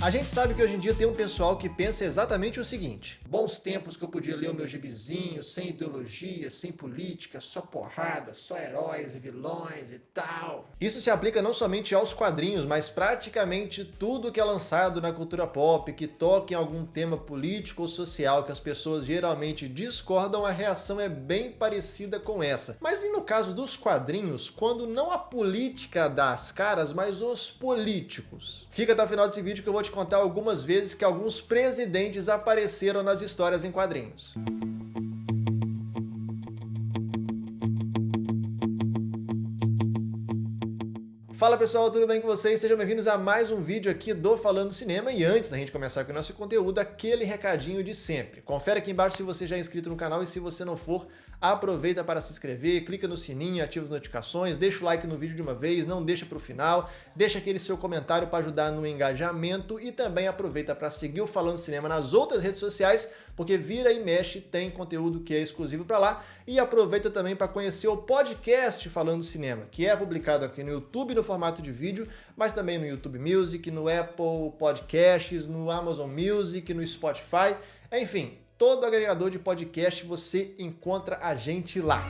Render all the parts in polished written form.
A gente sabe que hoje em dia tem um pessoal que pensa exatamente o seguinte: bons tempos que eu podia ler o meu gibizinho, sem ideologia, sem política, só porrada, só heróis e vilões e tal. Isso se aplica não somente aos quadrinhos, mas praticamente tudo que é lançado na cultura pop, que toca em algum tema político ou social que as pessoas geralmente discordam, a reação é bem parecida com essa. Mas e no caso dos quadrinhos, quando não a política dá as caras, mas os políticos? Fica até o final desse vídeo que eu vou te contar algumas vezes que alguns presidentes apareceram nas histórias em quadrinhos. Fala pessoal, tudo bem com vocês? Sejam bem-vindos a mais um vídeo aqui do Falando Cinema. E antes da gente começar com o nosso conteúdo, aquele recadinho de sempre. Confere aqui embaixo se você já é inscrito no canal e se você não for, aproveita para se inscrever, clica no sininho, ativa as notificações, deixa o like no vídeo de uma vez, não deixa para o final, deixa aquele seu comentário para ajudar no engajamento e também aproveita para seguir o Falando Cinema nas outras redes sociais, porque vira e mexe tem conteúdo que é exclusivo para lá, e aproveita também para conhecer o podcast Falando Cinema, que é publicado aqui no YouTube no formato de vídeo, mas também no YouTube Music, no Apple Podcasts, no Amazon Music, no Spotify, enfim, todo agregador de podcast você encontra a gente lá.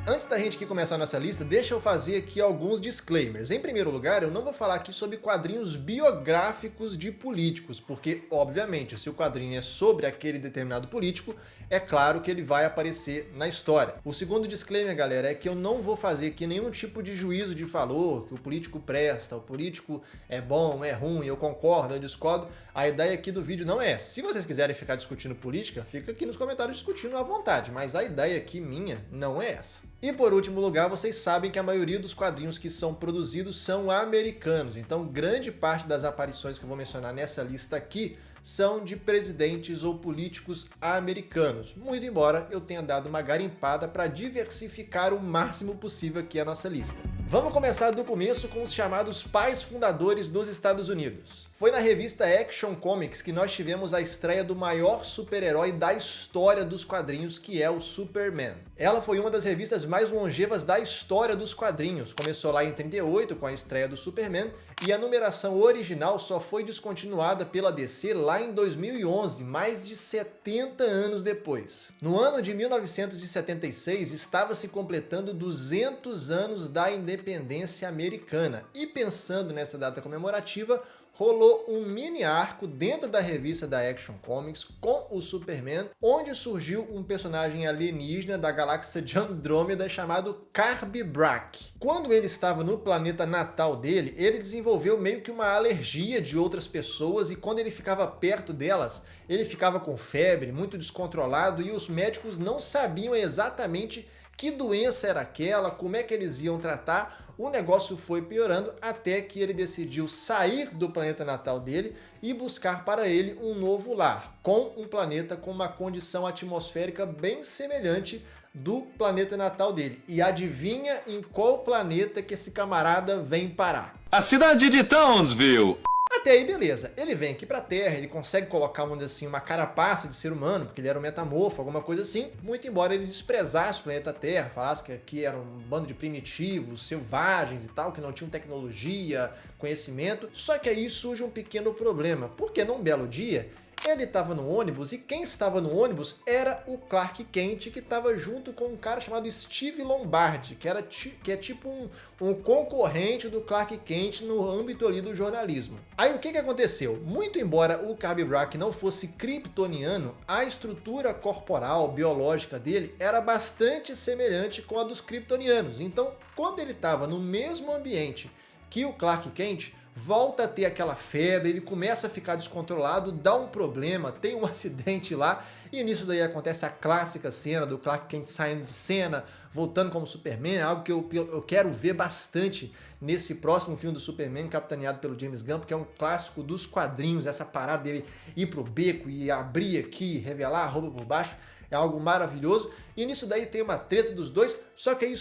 Antes da gente aqui começar a nossa lista, deixa eu fazer aqui alguns disclaimers. Em primeiro lugar, eu não vou falar aqui sobre quadrinhos biográficos de políticos, porque, obviamente, se o quadrinho é sobre aquele determinado político, é claro que ele vai aparecer na história. O segundo disclaimer, galera, é que eu não vou fazer aqui nenhum tipo de juízo de valor, que o político presta, o político é bom, é ruim, eu concordo, eu discordo. A ideia aqui do vídeo não é essa. Se vocês quiserem ficar discutindo política, fica aqui nos comentários discutindo à vontade, mas a ideia aqui minha não é essa. E por último lugar, vocês sabem que a maioria dos quadrinhos que são produzidos são americanos, então grande parte das aparições que eu vou mencionar nessa lista aqui são de presidentes ou políticos americanos, muito embora eu tenha dado uma garimpada para diversificar o máximo possível aqui a nossa lista. Vamos começar do começo com os chamados pais fundadores dos Estados Unidos. Foi na revista Action Comics que nós tivemos a estreia do maior super-herói da história dos quadrinhos, que é o Superman. Ela foi uma das revistas mais longevas da história dos quadrinhos. Começou lá em 38 com a estreia do Superman e a numeração original só foi descontinuada pela DC lá em 2011, mais de 70 anos depois. No ano de 1976 estava se completando 200 anos da independência americana e pensando nessa data comemorativa, rolou um mini arco dentro da revista da Action Comics com o Superman, onde surgiu um personagem alienígena da galáxia de Andrômeda chamado Carb-Brack. Quando ele estava no planeta natal dele, ele desenvolveu meio que uma alergia de outras pessoas e quando ele ficava perto delas, ele ficava com febre, muito descontrolado e os médicos não sabiam exatamente que doença era aquela, como é que eles iam tratar. O negócio foi piorando até que ele decidiu sair do planeta natal dele e buscar para ele um novo lar, com um planeta com uma condição atmosférica bem semelhante do planeta natal dele. E adivinha em qual planeta que esse camarada vem parar? A cidade de Townsville! Até aí, beleza. Ele vem aqui pra Terra, ele consegue colocar, vamos dizer assim, uma carapaça de ser humano, porque ele era um metamorfo, alguma coisa assim, muito embora ele desprezasse o planeta Terra, falasse que aqui era um bando de primitivos, selvagens e tal, que não tinham tecnologia, conhecimento. Só que aí surge um pequeno problema, porque num belo dia, ele estava no ônibus e quem estava no ônibus era o Clark Kent, que estava junto com um cara chamado Steve Lombardi, que é tipo um concorrente do Clark Kent no âmbito ali do jornalismo. Aí o que aconteceu? Muito embora o Carb-Brack não fosse kryptoniano, a estrutura corporal, biológica dele era bastante semelhante com a dos kryptonianos. Então, quando ele estava no mesmo ambiente que o Clark Kent, volta a ter aquela febre, ele começa a ficar descontrolado, dá um problema, tem um acidente lá, e nisso daí acontece a clássica cena do Clark Kent saindo de cena, voltando como Superman, algo que eu quero ver bastante nesse próximo filme do Superman, capitaneado pelo James Gunn, porque é um clássico dos quadrinhos, essa parada dele ir pro beco e abrir aqui, revelar a roupa por baixo, é algo maravilhoso, e nisso daí tem uma treta dos dois, só que aí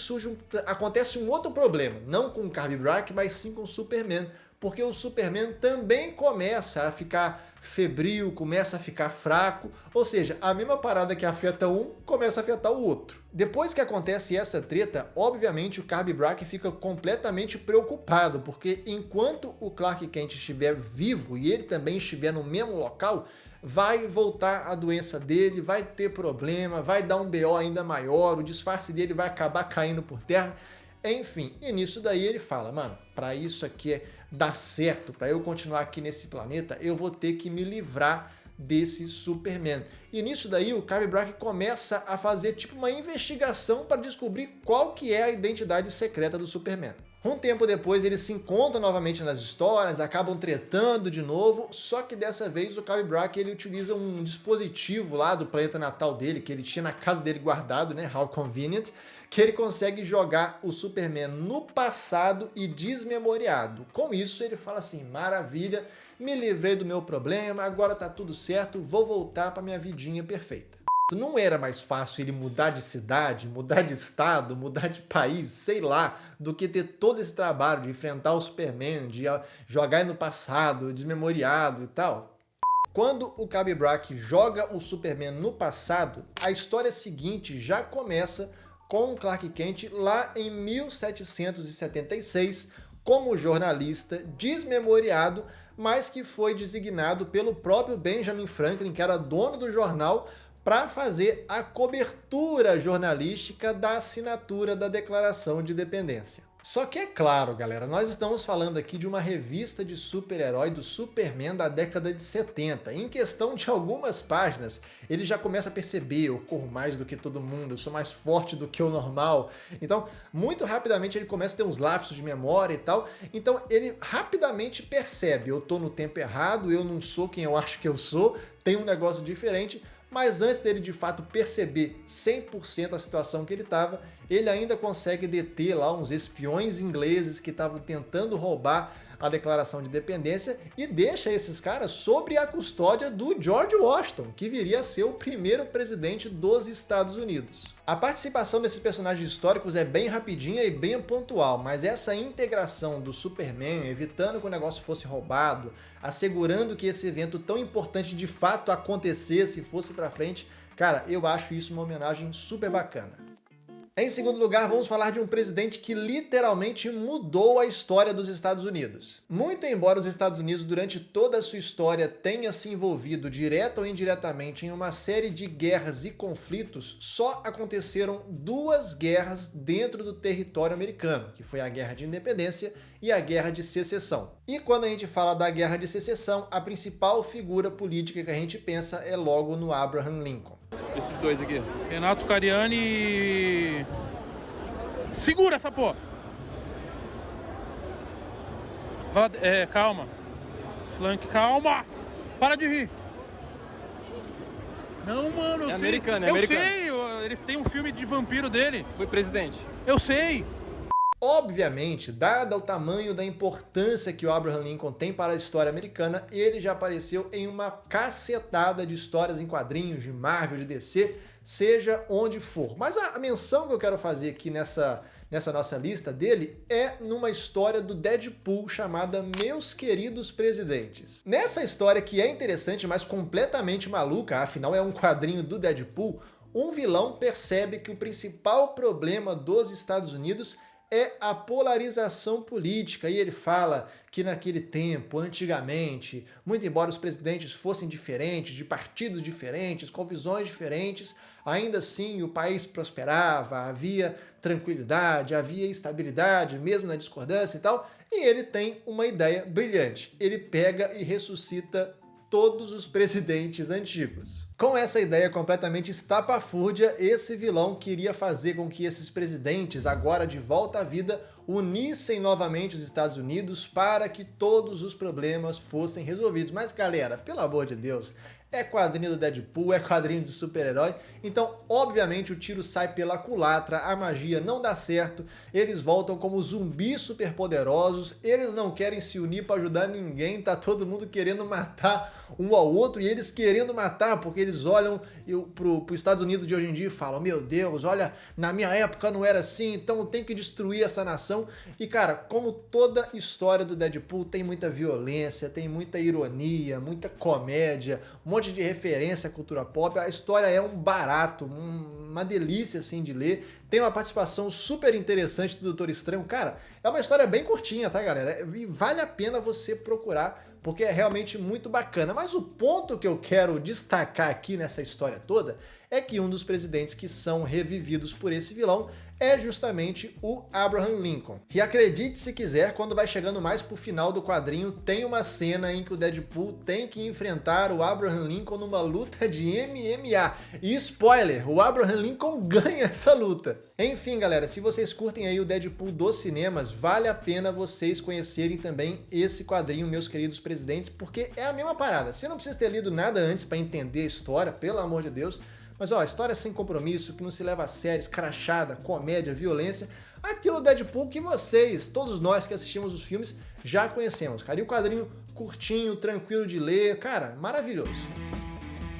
acontece um outro problema, não com o Carb-Brack, mas sim com o Superman, porque o Superman também começa a ficar febril, começa a ficar fraco, ou seja, a mesma parada que afeta um, começa a afetar o outro. Depois que acontece essa treta, obviamente o Kirby Brack fica completamente preocupado, porque enquanto o Clark Kent estiver vivo e ele também estiver no mesmo local, vai voltar a doença dele, vai ter problema, vai dar um BO ainda maior, o disfarce dele vai acabar caindo por terra, enfim. E nisso daí ele fala, mano, pra isso aqui dar certo, pra eu continuar aqui nesse planeta, eu vou ter que me livrar desse Superman. E nisso daí o Kirby Brack começa a fazer tipo uma investigação para descobrir qual que é a identidade secreta do Superman. Um tempo depois eles se encontram novamente nas histórias, acabam tretando de novo, só que dessa vez o Kirby Brack ele utiliza um dispositivo lá do planeta natal dele, que ele tinha na casa dele guardado, né, how convenient, que ele consegue jogar o Superman no passado e desmemoriado. Com isso ele fala assim, maravilha, me livrei do meu problema, agora tá tudo certo, vou voltar pra minha vidinha perfeita. Não era mais fácil ele mudar de cidade, mudar de estado, mudar de país, sei lá, do que ter todo esse trabalho de enfrentar o Superman, de jogar ele no passado, desmemoriado e tal? Quando o Kirby Brack joga o Superman no passado, a história seguinte já começa com o Clark Kent lá em 1776, como jornalista desmemoriado, mas que foi designado pelo próprio Benjamin Franklin, que era dono do jornal, para fazer a cobertura jornalística da assinatura da Declaração de Independência. Só que é claro, galera, nós estamos falando aqui de uma revista de super-herói do Superman da década de 70. Em questão de algumas páginas, ele já começa a perceber, eu corro mais do que todo mundo, eu sou mais forte do que o normal. Então, muito rapidamente ele começa a ter uns lapsos de memória e tal. Então, ele rapidamente percebe, eu tô no tempo errado, eu não sou quem eu acho que eu sou, tem um negócio diferente. Mas antes dele de fato perceber 100% a situação que ele estava, ele ainda consegue deter lá uns espiões ingleses que estavam tentando roubar a Declaração de Independência e deixa esses caras sob a custódia do George Washington, que viria a ser o primeiro presidente dos Estados Unidos. A participação desses personagens históricos é bem rapidinha e bem pontual, mas essa integração do Superman, evitando que o negócio fosse roubado, assegurando que esse evento tão importante de fato acontecesse e fosse pra frente, cara, eu acho isso uma homenagem super bacana. Em segundo lugar, vamos falar de um presidente que literalmente mudou a história dos Estados Unidos. Muito embora os Estados Unidos, durante toda a sua história, tenha se envolvido direta ou indiretamente em uma série de guerras e conflitos, só aconteceram duas guerras dentro do território americano, que foi a Guerra de Independência e a Guerra de Secessão. E quando a gente fala da Guerra de Secessão, a principal figura política que a gente pensa é logo no Abraham Lincoln. Esses dois aqui. Renato Cariani e... Segura essa porra! Calma. Flank, calma! Para de rir! Não, mano, eu sei. Americano, eu sei, ele tem um filme de vampiro dele. Foi presidente. Eu sei! Obviamente, dado o tamanho da importância que o Abraham Lincoln tem para a história americana, ele já apareceu em uma cacetada de histórias em quadrinhos, de Marvel, de DC, seja onde for. Mas a menção que eu quero fazer aqui nessa nossa lista dele é numa história do Deadpool chamada Meus Queridos Presidentes. Nessa história, que é interessante, mas completamente maluca, afinal é um quadrinho do Deadpool, um vilão percebe que o principal problema dos Estados Unidos é a polarização política, e ele fala que naquele tempo, antigamente, muito embora os presidentes fossem diferentes, de partidos diferentes, com visões diferentes, ainda assim o país prosperava, havia tranquilidade, havia estabilidade, mesmo na discordância e tal, e ele tem uma ideia brilhante. Ele pega e ressuscita todos os presidentes antigos. Com essa ideia completamente estapafúrdia, esse vilão queria fazer com que esses presidentes, agora de volta à vida, unissem novamente os Estados Unidos para que todos os problemas fossem resolvidos. Mas galera, pelo amor de Deus, é quadrinho do Deadpool, é quadrinho de super-herói, então obviamente o tiro sai pela culatra, a magia não dá certo, eles voltam como zumbis superpoderosos, eles não querem se unir para ajudar ninguém, tá todo mundo querendo matar um ao outro, e eles querendo matar porque eles olham pro Estados Unidos de hoje em dia e falam, meu Deus, olha, na minha época não era assim, então tem que destruir essa nação. E cara, como toda história do Deadpool tem muita violência, tem muita ironia, muita comédia, um monte de referência à cultura pop, a história é um barato, uma delícia assim de ler. Tem uma participação super interessante do Doutor Estranho. Cara, é uma história bem curtinha, tá, galera? E vale a pena você procurar, porque é realmente muito bacana. Mas o ponto que eu quero destacar aqui nessa história toda é que um dos presidentes que são revividos por esse vilão é justamente o Abraham Lincoln. E acredite se quiser, quando vai chegando mais pro final do quadrinho, tem uma cena em que o Deadpool tem que enfrentar o Abraham Lincoln numa luta de MMA. E spoiler, o Abraham Lincoln ganha essa luta. Enfim, galera, se vocês curtem aí o Deadpool dos cinemas, vale a pena vocês conhecerem também esse quadrinho, meus queridos presidentes, porque é a mesma parada. Você não precisa ter lido nada antes para entender a história, pelo amor de Deus. Mas ó, história sem compromisso, que não se leva a sério, escrachada, comédia, violência, aquilo Deadpool que vocês, todos nós que assistimos os filmes, já conhecemos, cara. E o quadrinho curtinho, tranquilo de ler, cara, maravilhoso.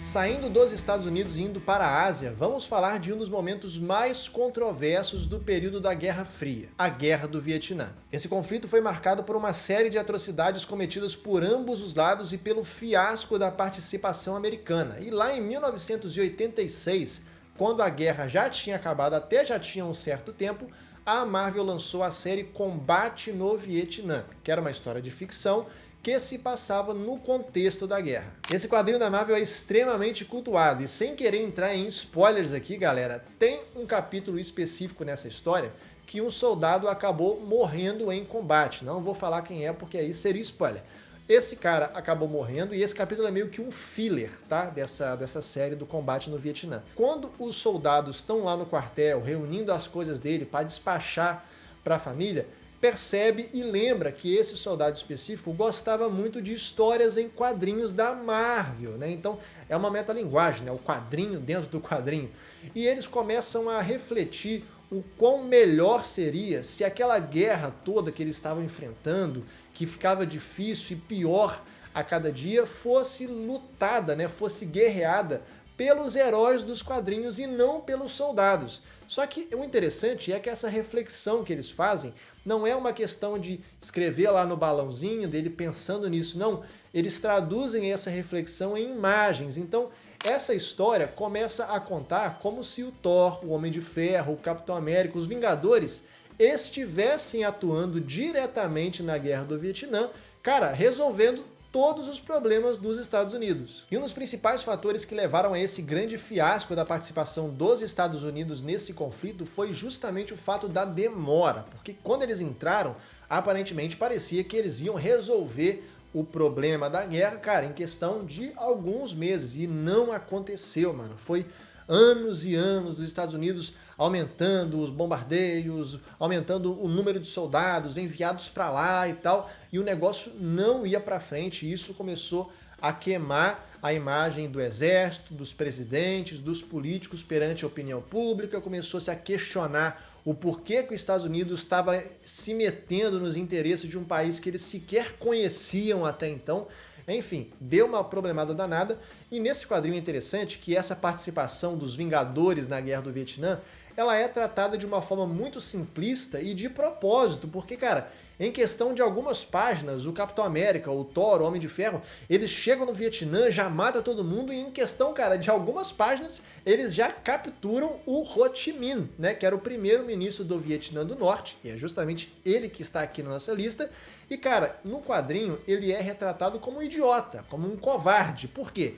Saindo dos Estados Unidos e indo para a Ásia, vamos falar de um dos momentos mais controversos do período da Guerra Fria, a Guerra do Vietnã. Esse conflito foi marcado por uma série de atrocidades cometidas por ambos os lados e pelo fiasco da participação americana. E lá em 1986, quando a guerra já tinha acabado, até já tinha um certo tempo, a Marvel lançou a série Combate no Vietnã, que era uma história de ficção que se passava no contexto da guerra. Esse quadrinho da Marvel é extremamente cultuado e sem querer entrar em spoilers aqui, galera, tem um capítulo específico nessa história que um soldado acabou morrendo em combate. Não vou falar quem é porque aí seria spoiler. Esse cara acabou morrendo e esse capítulo é meio que um filler, tá? Dessa série do combate no Vietnã. Quando os soldados estão lá no quartel reunindo as coisas dele para despachar para a família, percebe e lembra que esse soldado específico gostava muito de histórias em quadrinhos da Marvel, né? Então é uma metalinguagem, né? O quadrinho dentro do quadrinho. E eles começam a refletir o quão melhor seria se aquela guerra toda que eles estavam enfrentando, que ficava difícil e pior a cada dia, fosse lutada, né? Fosse guerreada pelos heróis dos quadrinhos e não pelos soldados. Só que o interessante é que essa reflexão que eles fazem não é uma questão de escrever lá no balãozinho, dele pensando nisso, não. Eles traduzem essa reflexão em imagens. Então, essa história começa a contar como se o Thor, o Homem de Ferro, o Capitão América, os Vingadores estivessem atuando diretamente na Guerra do Vietnã, cara, resolvendo todos os problemas dos Estados Unidos. E um dos principais fatores que levaram a esse grande fiasco da participação dos Estados Unidos nesse conflito foi justamente o fato da demora, porque quando eles entraram, aparentemente parecia que eles iam resolver o problema da guerra, cara, em questão de alguns meses, e não aconteceu, mano. Foi anos e anos dos Estados Unidos aumentando os bombardeios, aumentando o número de soldados enviados para lá e tal, e o negócio não ia para frente, e isso começou a queimar a imagem do exército, dos presidentes, dos políticos perante a opinião pública, começou-se a questionar o porquê que os Estados Unidos estava se metendo nos interesses de um país que eles sequer conheciam até então. Enfim, deu uma problemada danada, e nesse quadrinho é interessante que essa participação dos Vingadores na Guerra do Vietnã, ela é tratada de uma forma muito simplista e de propósito, porque, cara, em questão de algumas páginas, o Capitão América, o Thor, o Homem de Ferro, eles chegam no Vietnã, já matam todo mundo, e em questão, cara, de algumas páginas, eles já capturam o Ho Chi Minh, né, que era o primeiro-ministro do Vietnã do Norte, e é justamente ele que está aqui na nossa lista. E, cara, no quadrinho, ele é retratado como um idiota, como um covarde. Por quê?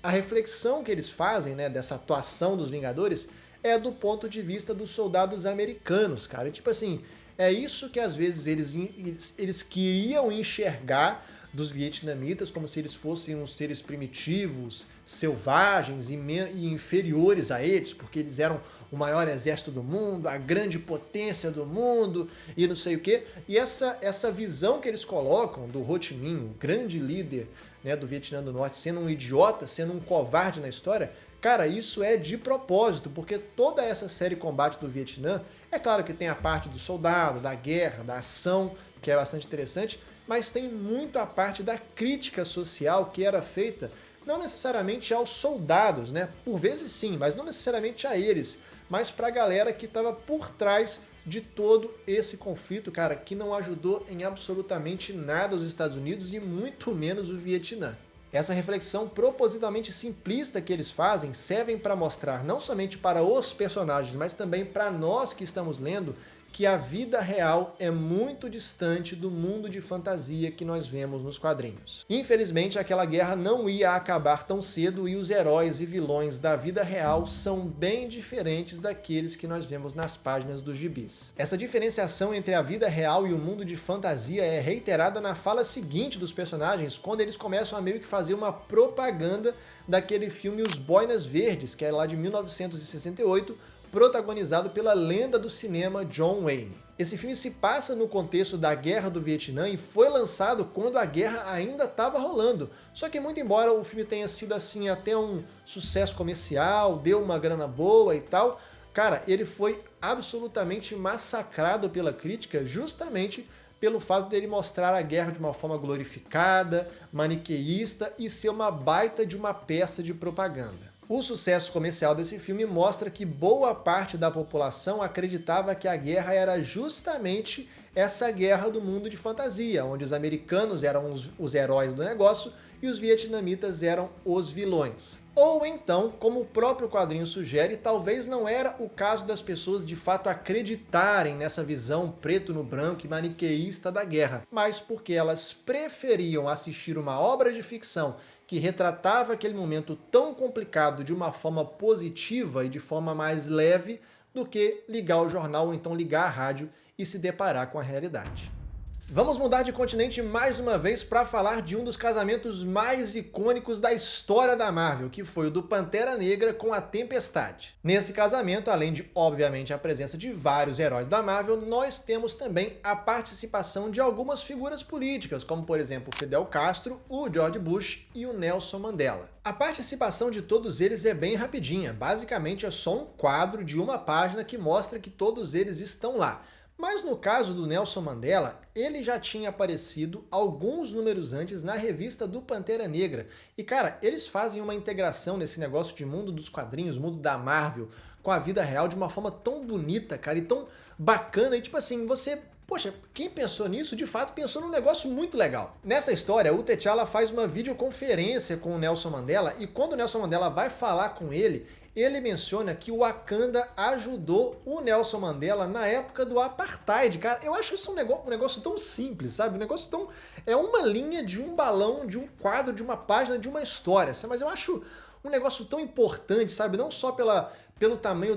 A reflexão que eles fazem, né, dessa atuação dos Vingadores é do ponto de vista dos soldados americanos, cara. E, tipo assim, é isso que às vezes eles queriam enxergar dos vietnamitas, como se eles fossem uns seres primitivos, selvagens e inferiores a eles, porque eles eram o maior exército do mundo, a grande potência do mundo e não sei o quê. E essa visão que eles colocam do Ho Chi Minh, o grande líder, né, do Vietnã do Norte, sendo um idiota, sendo um covarde na história, cara, isso é de propósito, porque toda essa série Combate do Vietnã, é claro que tem a parte do soldado, da guerra, da ação, que é bastante interessante, mas tem muito a parte da crítica social que era feita não necessariamente aos soldados, né? Por vezes sim, mas não necessariamente a eles, mas para a galera que estava por trás de todo esse conflito, cara, que não ajudou em absolutamente nada os Estados Unidos e muito menos o Vietnã. Essa reflexão propositalmente simplista que eles fazem servem para mostrar não somente para os personagens, mas também para nós que estamos lendo, que a vida real é muito distante do mundo de fantasia que nós vemos nos quadrinhos. Infelizmente, aquela guerra não ia acabar tão cedo e os heróis e vilões da vida real são bem diferentes daqueles que nós vemos nas páginas dos gibis. Essa diferenciação entre a vida real e o mundo de fantasia é reiterada na fala seguinte dos personagens, quando eles começam a meio que fazer uma propaganda daquele filme Os Boinas Verdes, que é lá de 1968, protagonizado pela lenda do cinema John Wayne. Esse filme se passa no contexto da Guerra do Vietnã e foi lançado quando a guerra ainda estava rolando. Só que muito embora o filme tenha sido assim até um sucesso comercial, deu uma grana boa e tal, cara, ele foi absolutamente massacrado pela crítica justamente pelo fato dele mostrar a guerra de uma forma glorificada, maniqueísta e ser uma baita de uma peça de propaganda. O sucesso comercial desse filme mostra que boa parte da população acreditava que a guerra era justamente essa guerra do mundo de fantasia, onde os americanos eram os heróis do negócio e os vietnamitas eram os vilões. Ou então, como o próprio quadrinho sugere, talvez não era o caso das pessoas de fato acreditarem nessa visão preto no branco e maniqueísta da guerra, mas porque elas preferiam assistir uma obra de ficção que retratava aquele momento tão complicado de uma forma positiva e de forma mais leve do que ligar o jornal ou então ligar a rádio e se deparar com a realidade. Vamos mudar de continente mais uma vez para falar de um dos casamentos mais icônicos da história da Marvel, que foi o do Pantera Negra com a Tempestade. Nesse casamento, além de, obviamente, a presença de vários heróis da Marvel, nós temos também a participação de algumas figuras políticas, como, por exemplo, Fidel Castro, o George Bush e o Nelson Mandela. A participação de todos eles é bem rapidinha, basicamente é só um quadro de uma página que mostra que todos eles estão lá. Mas no caso do Nelson Mandela, ele já tinha aparecido alguns números antes na revista do Pantera Negra. E cara, eles fazem uma integração nesse negócio de mundo dos quadrinhos, mundo da Marvel, com a vida real de uma forma tão bonita, cara, e tão bacana. E tipo assim, poxa, quem pensou nisso, de fato, pensou num negócio muito legal. Nessa história, o T'Challa faz uma videoconferência com o Nelson Mandela e quando o Nelson Mandela vai falar com ele menciona que o Wakanda ajudou o Nelson Mandela na época do Apartheid. Cara, eu acho isso um negócio tão simples, sabe? Um negócio tão... É uma linha de um balão, de um quadro, de uma página, de uma história, sabe? Mas eu acho um negócio tão importante, sabe? Não só pelo tamanho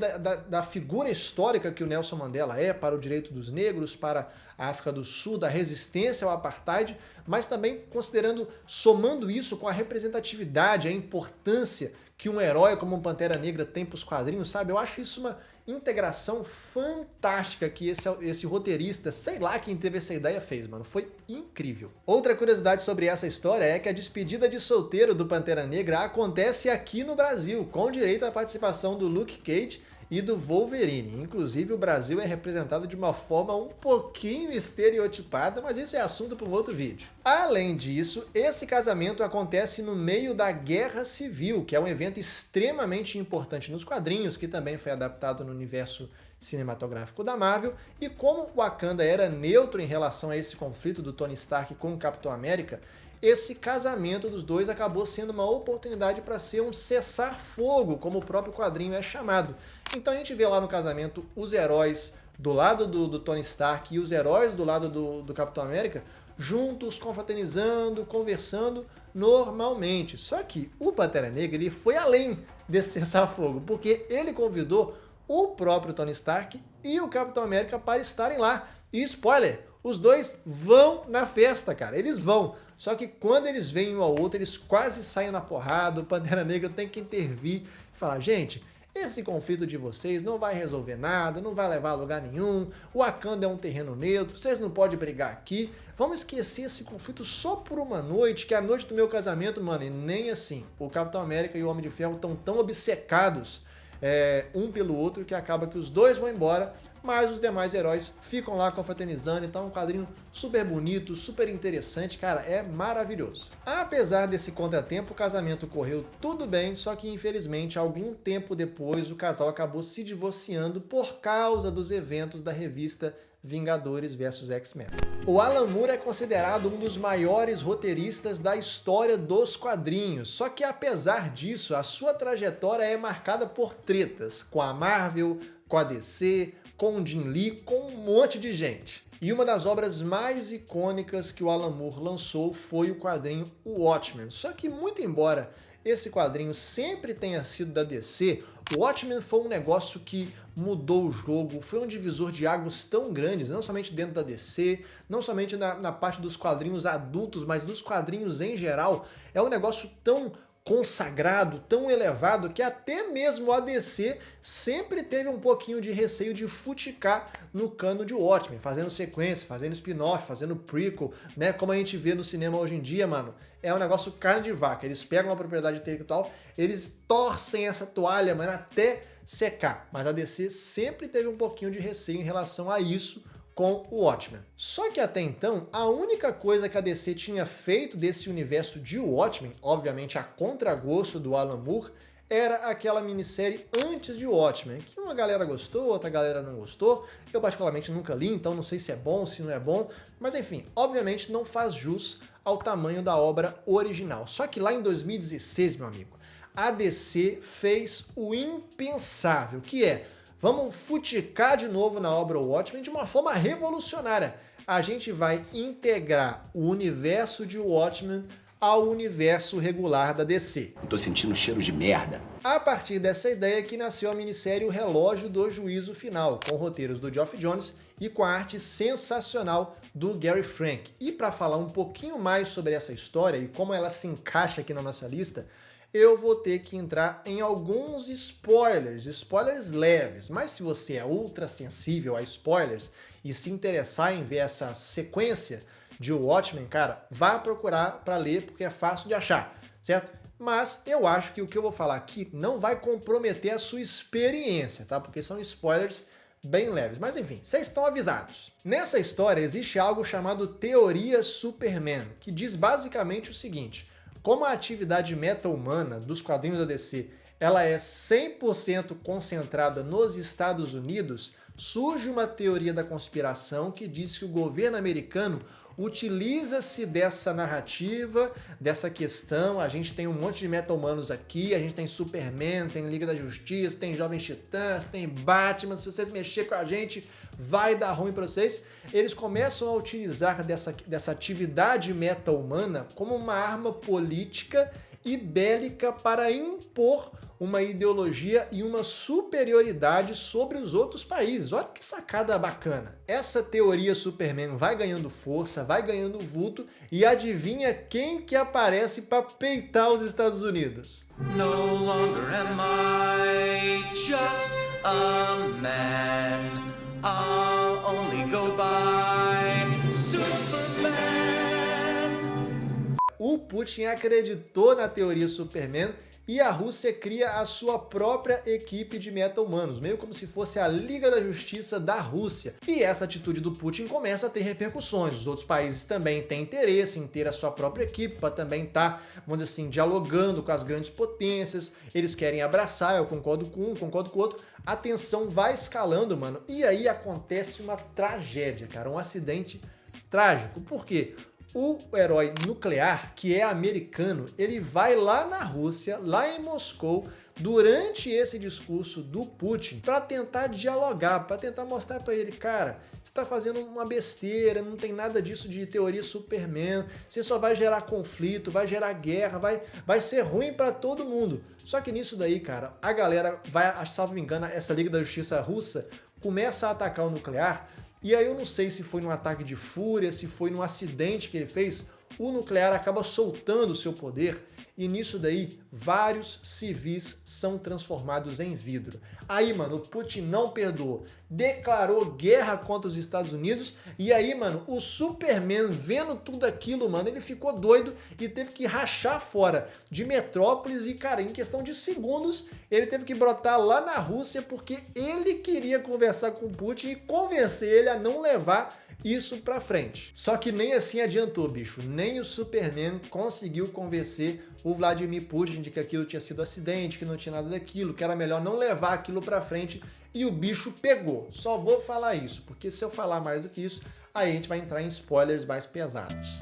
da figura histórica que o Nelson Mandela é para o direito dos negros, para a África do Sul, da resistência ao Apartheid, mas também considerando, somando isso com a representatividade, a importância que um herói como um Pantera Negra tem para os quadrinhos, sabe? Eu acho isso uma integração fantástica que esse roteirista, sei lá quem teve essa ideia, fez, mano. Foi incrível. Outra curiosidade sobre essa história é que a despedida de solteiro do Pantera Negra acontece aqui no Brasil, com direito à participação do Luke Cage e do Wolverine. Inclusive, o Brasil é representado de uma forma um pouquinho estereotipada, mas isso é assunto para um outro vídeo. Além disso, esse casamento acontece no meio da Guerra Civil, que é um evento extremamente importante nos quadrinhos, que também foi adaptado no universo cinematográfico da Marvel, e como o Wakanda era neutro em relação a esse conflito do Tony Stark com o Capitão América, esse casamento dos dois acabou sendo uma oportunidade para ser um cessar-fogo, como o próprio quadrinho é chamado. Então a gente vê lá no casamento os heróis do lado do Tony Stark e os heróis do lado do Capitão América juntos, confraternizando, conversando normalmente. Só que o Pantera Negra ele foi além desse cessar-fogo, porque ele convidou o próprio Tony Stark e o Capitão América para estarem lá. E spoiler, os dois vão na festa, cara, eles vão. Só que quando eles veem um ao outro, eles quase saem na porrada, o Pantera Negra tem que intervir e falar, gente, esse conflito de vocês não vai resolver nada, não vai levar a lugar nenhum, o Wakanda é um terreno neutro, vocês não podem brigar aqui, vamos esquecer esse conflito só por uma noite, que é a noite do meu casamento, mano, e nem assim. O Capitão América e o Homem de Ferro estão tão obcecados um pelo outro que acaba que os dois vão embora, mas os demais heróis ficam lá confraternizando, então é um quadrinho super bonito, super interessante, cara, é maravilhoso. Apesar desse contratempo, o casamento correu tudo bem, só que infelizmente algum tempo depois o casal acabou se divorciando por causa dos eventos da revista Vingadores vs X-Men. O Alan Moore é considerado um dos maiores roteiristas da história dos quadrinhos, só que apesar disso, a sua trajetória é marcada por tretas com a Marvel, com a DC, com o Jim Lee, com um monte de gente. E uma das obras mais icônicas que o Alan Moore lançou foi o quadrinho O Watchmen. Só que muito embora esse quadrinho sempre tenha sido da DC, o Watchmen foi um negócio que mudou o jogo, foi um divisor de águas tão grandes, não somente dentro da DC, não somente na parte dos quadrinhos adultos, mas dos quadrinhos em geral. É um negócio tão consagrado, tão elevado, que até mesmo a DC sempre teve um pouquinho de receio de futicar no cano de Watchmen, fazendo sequência, fazendo spin-off, fazendo prequel, né? Como a gente vê no cinema hoje em dia, mano, é um negócio carne de vaca. Eles pegam uma propriedade intelectual, eles torcem essa toalha, mano, até secar. Mas a DC sempre teve um pouquinho de receio em relação a isso com o Watchmen. Só que até então, a única coisa que a DC tinha feito desse universo de Watchmen, obviamente a contragosto do Alan Moore, era aquela minissérie antes de Watchmen, que uma galera gostou, outra galera não gostou. Eu particularmente nunca li, então não sei se é bom, se não é bom, mas enfim, obviamente não faz jus ao tamanho da obra original. Só que lá em 2016, meu amigo, a DC fez o impensável, que é: vamos futicar de novo na obra Watchmen de uma forma revolucionária. A gente vai integrar o universo de Watchmen ao universo regular da DC. Eu tô sentindo um cheiro de merda. A partir dessa ideia que nasceu a minissérie O Relógio do Juízo Final, com roteiros do Geoff Johns e com a arte sensacional do Gary Frank. E para falar um pouquinho mais sobre essa história e como ela se encaixa aqui na nossa lista, eu vou ter que entrar em alguns spoilers leves, mas se você é ultra sensível a spoilers e se interessar em ver essa sequência de Watchmen, cara, vá procurar para ler porque é fácil de achar, certo? Mas eu acho que o que eu vou falar aqui não vai comprometer a sua experiência, tá? Porque são spoilers bem leves, mas enfim, vocês estão avisados. Nessa história existe algo chamado Teoria Superman, que diz basicamente o seguinte: como a atividade meta-humana dos quadrinhos da DC ela é 100% concentrada nos Estados Unidos, surge uma teoria da conspiração que diz que o governo americano utiliza-se dessa narrativa, dessa questão. A gente tem um monte de meta-humanos aqui, a gente tem Superman, tem Liga da Justiça, tem Jovens Titãs, tem Batman. Se vocês mexerem com a gente, vai dar ruim para vocês. Eles começam a utilizar dessa atividade meta-humana como uma arma política e bélica para impor uma ideologia e uma superioridade sobre os outros países. Olha que sacada bacana. Essa teoria Superman vai ganhando força, vai ganhando vulto, e adivinha quem que aparece para peitar os Estados Unidos? No longer am I just a man. I'll only go by Superman. O Putin acreditou na teoria Superman e a Rússia cria a sua própria equipe de meta-humanos, meio como se fosse a Liga da Justiça da Rússia. E essa atitude do Putin começa a ter repercussões. Os outros países também têm interesse em ter a sua própria equipe, para também estar, vamos dizer assim, dialogando com as grandes potências. Eles querem abraçar, eu concordo com um, concordo com o outro. A tensão vai escalando, mano. E aí acontece uma tragédia, cara, um acidente trágico. Por quê? O herói nuclear, que é americano, ele vai lá na Rússia, lá em Moscou, durante esse discurso do Putin, para tentar dialogar, para tentar mostrar para ele: cara, você está fazendo uma besteira, não tem nada disso de teoria Superman, você só vai gerar conflito, vai gerar guerra, vai ser ruim para todo mundo. Só que nisso daí, cara, a galera vai, salvo me engano, essa Liga da Justiça russa começa a atacar o nuclear. E aí eu não sei se foi num ataque de fúria, se foi num acidente que ele fez, o nuclear acaba soltando o seu poder e nisso daí vários civis são transformados em vidro. Aí, mano, o Putin não perdoou, declarou guerra contra os Estados Unidos, e aí, mano, o Superman, vendo tudo aquilo, mano, ele ficou doido e teve que rachar fora de Metrópolis e, cara, em questão de segundos, ele teve que brotar lá na Rússia porque ele queria conversar com o Putin e convencer ele a não levar isso pra frente. Só que nem assim adiantou, bicho. Nem o Superman conseguiu convencer o Vladimir Putin de que aquilo tinha sido acidente, que não tinha nada daquilo, que era melhor não levar aquilo pra frente, e o bicho pegou. Só vou falar isso, porque se eu falar mais do que isso, aí a gente vai entrar em spoilers mais pesados.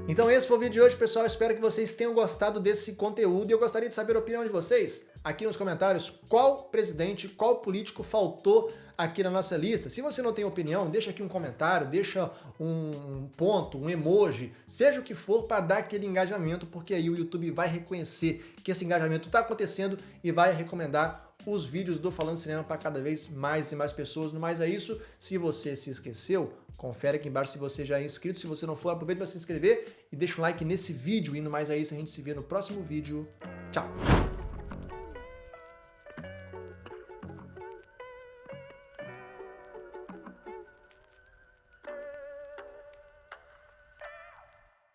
Então esse foi o vídeo de hoje, pessoal. Espero que vocês tenham gostado desse conteúdo e eu gostaria de saber a opinião de vocês aqui nos comentários. Qual presidente, qual político faltou aqui na nossa lista? Se você não tem opinião, deixa aqui um comentário, deixa um ponto, um emoji, seja o que for para dar aquele engajamento, porque aí o YouTube vai reconhecer que esse engajamento está acontecendo e vai recomendar os vídeos do Falando Cinema para cada vez mais e mais pessoas. No mais é isso. Se você se esqueceu, confere aqui embaixo se você já é inscrito. Se você não for, aproveita para se inscrever e deixa um like nesse vídeo. E no mais é isso, a gente se vê no próximo vídeo. Tchau!